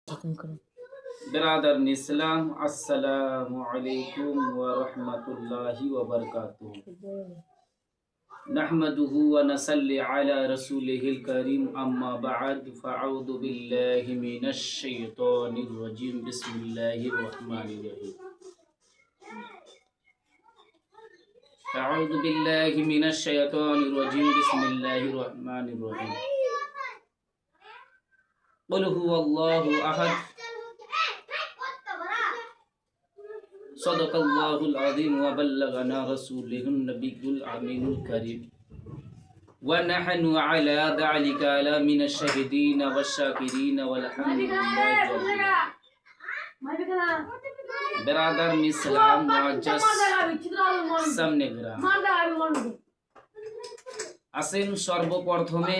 बिरादर इस्लाम अस्सलामु अलैकुम व रहमतुल्लाहि व बरकातुहू। नहमदुहु व नसल्ली अला रसूलिहिल करीम अम्मा बअद फअऊदु बिल्लाहि मिनश शैतानिर रजीम बिस्मिल्लाहिर रहमानिर रहीम। अऊदु बिल्लाहि मिनश शैतानिर रजीम बिस्मिल्लाहिर रहमानिर रहीम। कुल हुवल्लाहु अहद सदक़ल्लाहुल अज़ीम व बल्लगना रसूलुहुन नबियुल अमीनुल करीम व नहनु अला ज़ालिका लमिनश शाहिदीन वश्शाकिरीन वल्हम्दुलिल्लाहि रब्बिल आलमीन। बिरादर इस्लाम मुअज्जज सामने ग्राम আসেন সর্বপ্রথমে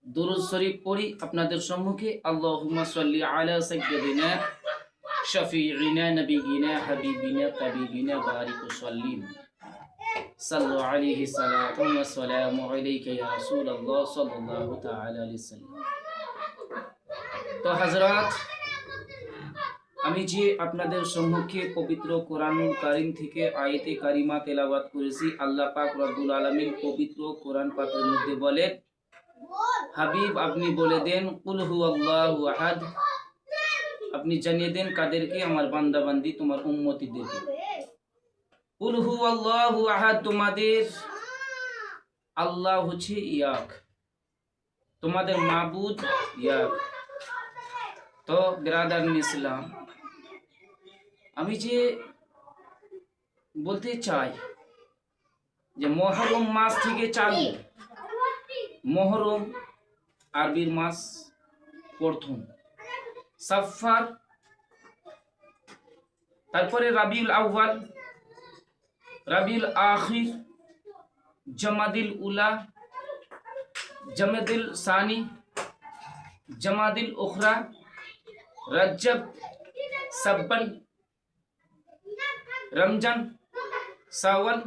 দুরূদ শরীফ পড়ি আপনাদের সম্মুখে। আল্লাহুম্মা সাল্লি আলা সাইয়্যিদিনা শাফিঈনা নবিয়িনা হাবিবিনা তাবিবিনা বারিক ওয়াসাল্লিম সাল্লু আলাইহি সালাতুন ওয়া সালামু আলাইকা ইয়া রাসূলুল্লাহ সাল্লাল্লাহু তাআলা আলাইহি সাল্লাম। তো হযরত, আমি যে আপনাদের সম্মুখে পবিত্র কোরআনুল কারীম থেকে আয়াতে কারিমা তেলাওয়াত করেছি, আল্লাহ পাক রব্বুল আলামিন পবিত্র কোরআন পাকের মধ্যে বলেন, হাবিব আপনি বলে দেন কুল হুয়াল্লাহু আহাদ, আপনি জানিয়ে দেন কাদেরকে? আমার বান্দা বান্দি তোমার উম্মতিদেরকে। কুল হুয়াল্লাহু আহাদ, তোমাদের আল্লাহ হচ্ছে এক, তোমাদের মাবুদ এক। তো বিরাদার ইসলাম, আমি যে বলতে চাই যে মুহররম মাস থেকে চালু, মুহররম আরবির মাস প্রথম, সাফার, তারপরে রাবিউল আউয়াল, রাবিউল আখির, জামাদিল উলা, জামাদিল সানি, জামাদিল উখরা, রজব, শাবান, রমজান, শাওয়াল,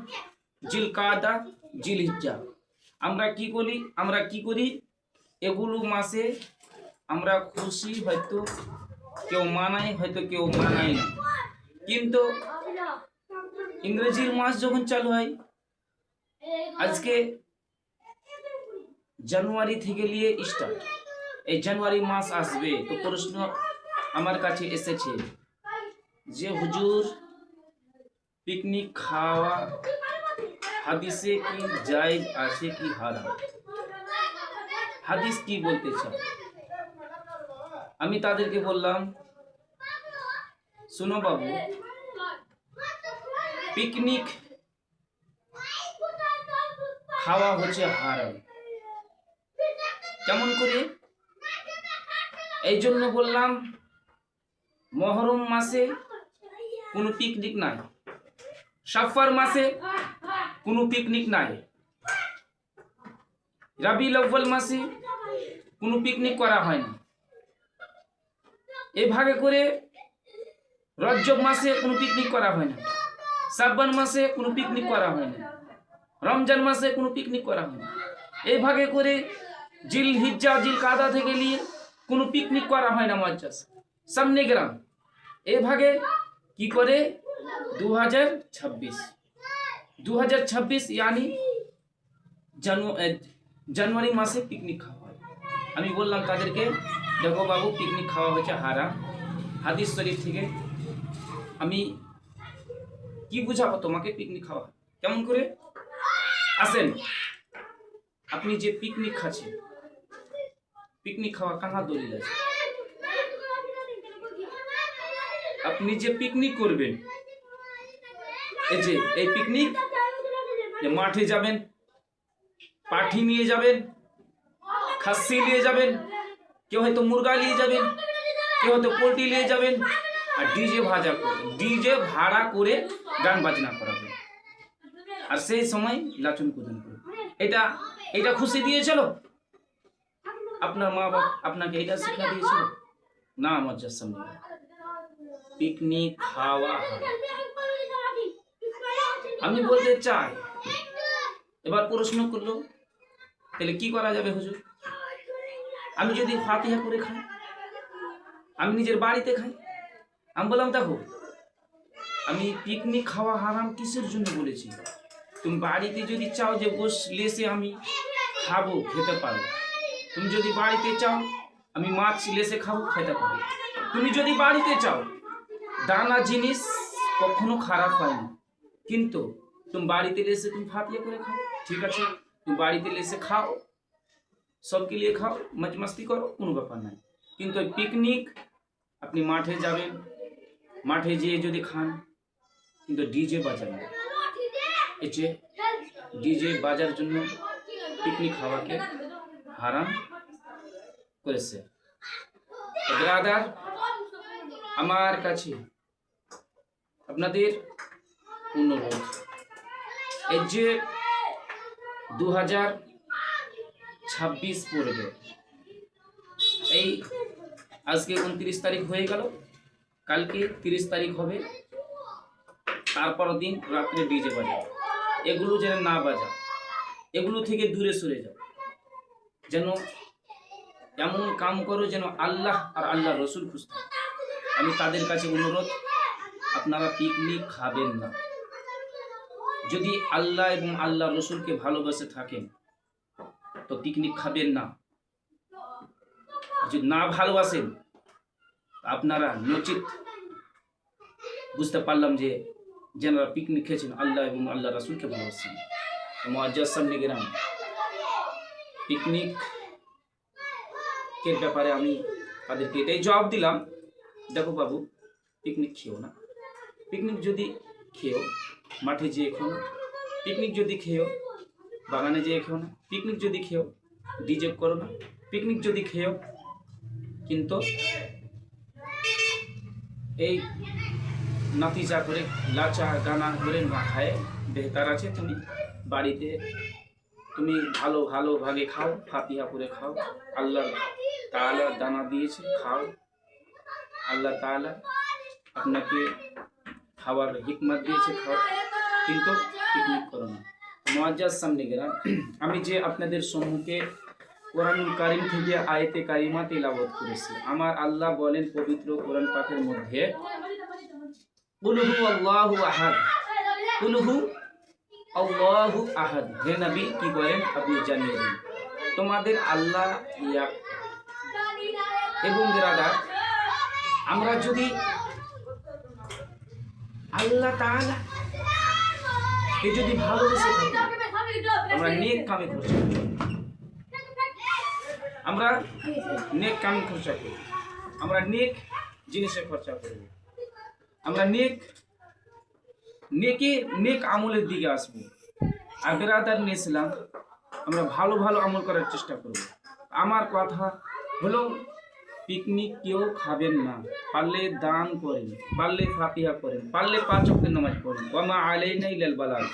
জিলকাদা, জিলহিজ্জা। আমরা কি করি এগুলো মাসে আমরা খুশি, হয়তো কেউ মানাই, হয়তো কেউ মানাই না। কিন্তু ইংরেজির মাস যখন চালু হয়, আজকে জানুয়ারি থেকে নিয়ে স্টার্ট, এই জানুয়ারি মাস আসবে। তো প্রশ্ন আমার কাছে এসেছে যে হুজুর, পিকনিক খাওয়া হাদিসে কি জায়েজ আছে কি হারাম? হাদিস কি বলতে চায়? আমি তাদেরকে বললাম, শুনো বাবু, পিকনিক খাওয়া হচ্ছে হারাম। কেমন করে? এই জন্য বললাম, মুহররম মাসে কোনো পিকনিক নাই, শাফার মাসে কোনো পিকনিক নাই, রাবিউল আউয়াল মাসে কোনো পিকনিক করা হয় না। এভাবে করে রজব মাসে কোনো পিকনিক করা হয় না, শাবান মাসে কোনো পিকনিক করা হয় না, রমজান মাসে কোনো পিকনিক করা হয় না। এইভাবে করে জিলহিজ্জা, জিলকাদা থেকে নিয়ে কোনো পিকনিক করা হয় না মুআজ্জাজ সামনে গ্রাম। এভাবে কি করে 2026 यानी জানুয়ারি মাসে পিকনিক খাওয়া হয়। আমি বললাম তাদেরকে, দেখো বাবু, পিকনিক খাওয়া হচ্ছে হারাম হাদিস শরীফ থেকে। আমি কি বুঝাবো তোমাকে? পিকনিক খাওয়া কেমন করে? আসেন, আপনি যে পিকনিক খাচ্ছেন, পিকনিক খাওয়া কাহা দলিল আছে? আপনি যে পিকনিক করবেন, এই পিকনিক মাঠে যাবেন, পাঠি নিয়ে যাবেন, খাসি নিয়ে যাবেন, কেউ হয়তো মুরগা নিয়ে যাবেন, কেউ হয়তো পোল্ট্রি নিয়ে যাবেন, আর ডিজে ভাড়া করে গান বাজনা করাবেন, আর সেই সময় লাচন কুদন করবেন। এটা খুশি দিয়েছিল? আপনার মা বাবা আপনাকে এটা শিক্ষা দিয়েছিল? না মুআজ্জাজ সামনে, পিকনিক খাওয়া হারাম। আমি বলতে চাই, এবার প্রশ্ন করলো, তাহলে কি করা যাবে হুজুর? আমি যদি ফাতিহা করে খাই, আমি নিজের বাড়িতে খাই, আমি বললাম দেখো আমি পিকনিক খাওয়া হারাম কিসের জন্য বলেছি? তুমি বাড়িতে যদি চাও যে লেসে আমি খাবো, খেতে পারো। তুমি যদি বাড়িতে চাও আমি মাছ লেসে খাবো, খেতে পারো। তুমি যদি বাড়িতে চাও, দানা জিনিস কখনো খারাপ হয় না, কিন্তু তুমি বাড়িতে লেসে তুমি ফাতিহা করে খাও, ঠিক আছে? তুমি বাড়িতে লেসে খাও, সবকে লিয়ে খাও, মজ মস্তি করো, কোনো ব্যাপার নাই। কিন্তু পিকনিক আপনি মাঠে যাবেন, মাঠে যেয়ে যদি খান, কিন্তু ডিজে বাজাবেন, এতে ডিজে বাজার জন্য পিকনিক খাওয়াকে হারাম করেছে। ব্রাদার, আমার কাছে আপনাদের অনুরোধ, এই যে 2026 পড়বে, এই আজকে 29 তারিখ হয়ে গেল, কালকে 30 তারিখ হবে, তারপর দিন রাত্রে ডিজে বাজাও। এগুলো যেন না বাজাও, এগুলো থেকে দূরে সরে যাও। যেন এমন কাম করো যেন আল্লাহ আর আল্লাহ রসুল খুশি থাকে। আমি তাদের কাছে অনুরোধ, আপনারা পিকনিক খাবেন না। যদি আল্লাহ এবং আল্লাহ রসুলকে ভালোবেসে থাকেন তো পিকনিক খাবেন না। যদি না ভালোবাসেন, আপনারা নচিত বুঝতে পারলাম যে যারা পিকনিক খেয়েছেন আল্লাহ এবং আল্লাহ রসুলকে ভালোবাসেন। মুআজ্জাজ সামনে গেলাম, পিকনিক এর ব্যাপারে আমি তাদেরকে এটাই জবাব দিলাম, দেখো বাবু, পিকনিক খেও না। পিকনিক যদি খেও মাঠে যেয়ে খেও না, পিকনিক যদি খেও বাগানে যেয়ে খেও না, পিকনিক যদি খেও ডিজে করো না, পিকনিক যদি খেও কিন্তু এই নাতিজা করে লাচা গানা করে না খায় বেহতার আছে তুমি বাড়িতে তুমি ভালো ভালো ভাগে খাও, ফাতিহা করে খাও, আল্লাহ তাআলা দানা দিয়েছে খাও, আল্লাহ তাআলা আপনাকে খাওয়ার হিকমত দিয়েছে খাও, কিন্তু পিকনিক করো না। মুআজ্জাজ সামনে গেলাম, আমি যে আপনাদের সম্মুখে কোরআনুল কারীম থেকে আয়াতে কারিমা তেলাওয়াত করেছি। আমার আল্লাহ বলেন পবিত্র কোরআন পাকের মধ্যে, কুল হু আল্লাহু আহাদ, কুল হু আল্লাহু আহাদ। হে নবী কি বলেন আপনি জানিয়ে দিন তোমাদের আল্লাহ এক। এবং ব্রাদার, আমরা যদি আল্লাহ তাআলা কে যদি ভালোবেসে থাকি, আমরা নেক কামে খরচা করি, আমরা নেক কামে খরচা করি, আমরা নেক জিনিসে খরচা করব, আমরা নেক আমলের দিকে আসবো। আর ব্রাদার ইসলাম, আমরা ভালো ভালো আমল করার চেষ্টা করব। আমার কথা হলো পিকনিক কেউ খাবেন না, পারলে দান করেন, পারলে ফাতিহা করেন, পারলে 5 ওয়াক্ত নামাজ পড়েন। ওয়া মা আলাইনা ইল্লাল বালাগ।